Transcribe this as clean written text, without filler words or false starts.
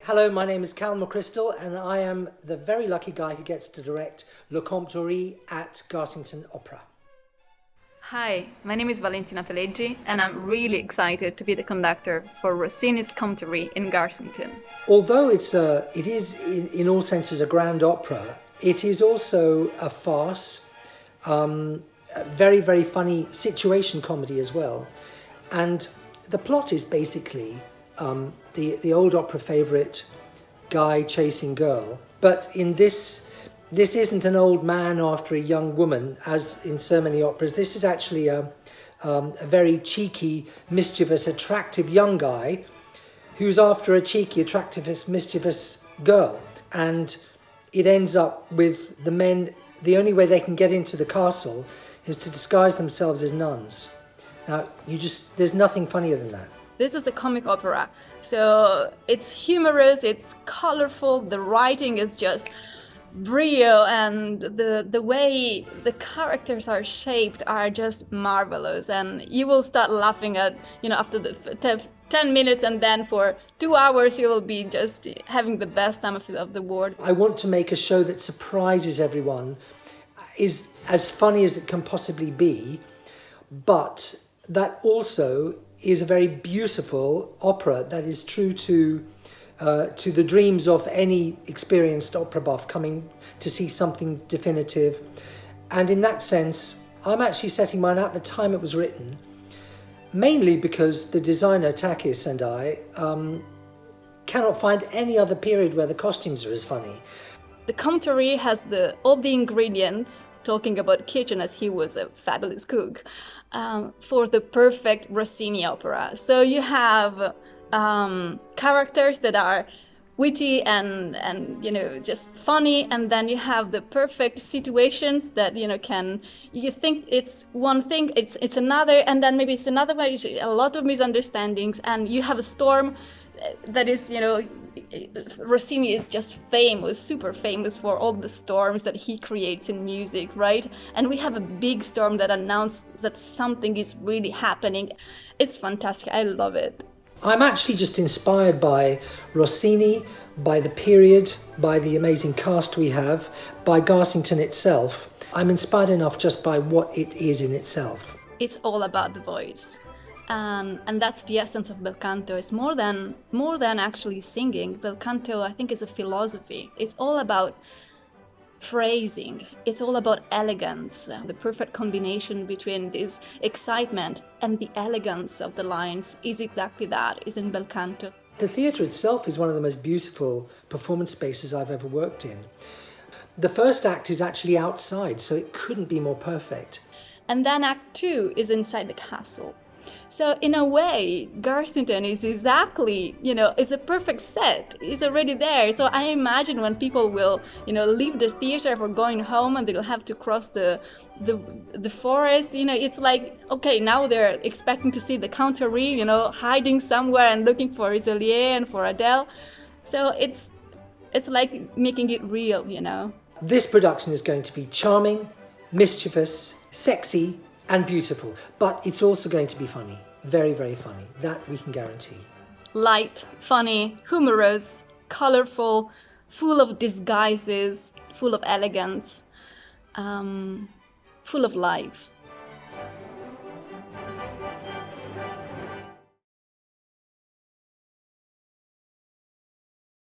Hello, my name is McCrystal, and I am the very lucky guy who gets to direct Comte Ory at Garsington Opera. Hi, my name is Valentina Peleggi, and I'm really excited to be the conductor for Rossini's Comte Ory in Garsington. Although it is in all senses a grand opera, it is also a farce, a very, very funny situation comedy as well. And the plot is basically the old opera favourite, guy chasing girl. But in this isn't an old man after a young woman, as in so many operas. This is actually a very cheeky, mischievous, attractive young guy who's after a cheeky, attractive, mischievous girl. And it ends up with the men, the only way they can get into the castle is to disguise themselves as nuns. Now, there's nothing funnier than that. This is a comic opera, so it's humorous, it's colorful, the writing is just brilliant, and the way the characters are shaped are just marvelous, and you will start laughing at, after the 10 minutes, and then for 2 hours you will be just having the best time of the world. I want to make a show that surprises everyone, is as funny as it can possibly be, but that also is a very beautiful opera that is true to the dreams of any experienced opera buff coming to see something definitive. And in that sense, I'm actually setting mine at the time it was written, mainly because the designer Takis and I cannot find any other period where the costumes are as funny. The Comte Ory has all the ingredients, talking about kitchen as he was a fabulous cook, for the perfect Rossini opera. So you have characters that are witty and just funny, and then you have the perfect situations that you think it's one thing, it's another, and then maybe it's another way, a lot of misunderstandings, and you have a storm that is, Rossini is just famous, super famous for all the storms that he creates in music, right? And we have a big storm that announces that something is really happening. It's fantastic, I love it. I'm actually just inspired by Rossini, by the period, by the amazing cast we have, by Garsington itself. I'm inspired enough just by what it is in itself. It's all about the voice. And that's the essence of bel canto. It's more than actually singing. Bel canto, I think, is a philosophy. It's all about phrasing. It's all about elegance. The perfect combination between this excitement and the elegance of the lines is exactly that, is in bel canto. The theatre itself is one of the most beautiful performance spaces I've ever worked in. The first act is actually outside, so it couldn't be more perfect. And then Act 2 is inside the castle. So in a way, Garsington is exactly, is a perfect set. It's already there. So I imagine when people will, leave the theater for going home and they'll have to cross the forest, it's like, okay, now they're expecting to see the Comte Ory, hiding somewhere and looking for Isolier and for Adele. So it's like making it real, This production is going to be charming, mischievous, sexy, and beautiful, but it's also going to be funny, very, very funny. That we can guarantee. Light, funny, humorous, colorful, full of disguises, full of elegance, full of life.